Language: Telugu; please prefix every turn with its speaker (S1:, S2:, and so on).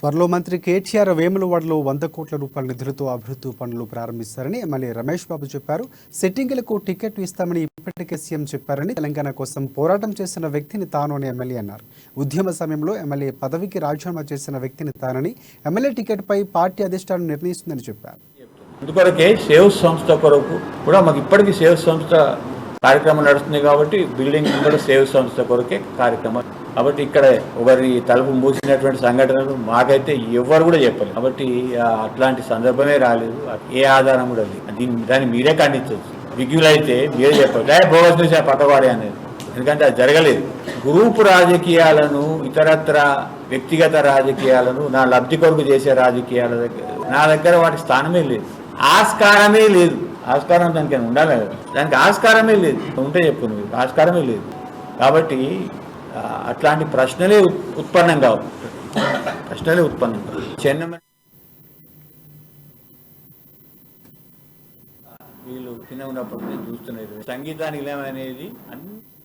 S1: త్వరలో మంత్రి కేటీఆర్ వేములవాడలో 100 కోట్ల రూపాయల నిధులతో అభివృద్ధి పనులు ప్రారంభిస్తారని ఎమ్మెల్యే రమేష్ బాబు చెప్పారు. సిట్టింగులకు టికెట్ ఇస్తామని ఇప్పటికే సీఎం చెప్పారని, తెలంగాణ కోసం పోరాటం చేసిన వ్యక్తిని తాను అని ఎమ్మెల్యే అన్నారు. ఉద్యమ సమయంలో ఎమ్మెల్యే పదవికి రాజీనామా చేసిన వ్యక్తిని తానని, ఎమ్మెల్యే టికెట్పై పార్టీ అధిష్టానం నిర్ణయిస్తుందని చెప్పారు.
S2: అందుకొరకే సేవ్ సంస్థ కొరకు కూడా మాకు ఇప్పటికీ సేవ్ సంస్థ కార్యక్రమం నడుస్తుంది కాబట్టి బిల్డింగ్ కూడా సేవ్ సంస్థ కొరకే కార్యక్రమం. కాబట్టి ఇక్కడ ఒకరి తలుపు మూసినటువంటి సంఘటనలు మాకైతే ఎవరు కూడా చెప్పలేదు. కాబట్టి అట్లాంటి సందర్భమే రాలేదు, ఏ ఆధారం కూడా లేదు. దాన్ని మీరే ఖండించవచ్చు. విజ్ఞులైతే మీరే చెప్పాలి బోగస్ నుంచి పక్కవాడే అనేది, ఎందుకంటే అది జరగలేదు. గ్రూపు రాజకీయాలను, ఇతరత్ర వ్యక్తిగత రాజకీయాలను, నా లబ్ధి కొరకు చేసే రాజకీయాల దగ్గర నా దగ్గర వాటి స్థానమే లేదు, ఆస్కారమే లేదు. ఆస్కారం దానికి ఉండాలి కదా, దానికి ఆస్కారమే లేదు. ఉంటే చెప్పుకుని ఆస్కారమే లేదు. కాబట్టి అట్లాంటి ప్రశ్నలే ఉత్పన్నం కావు. చెన్నై వీళ్ళు చిన్న ఉన్నప్పటి నుంచి చూస్తున్నారు. సంగీతానికి అనేది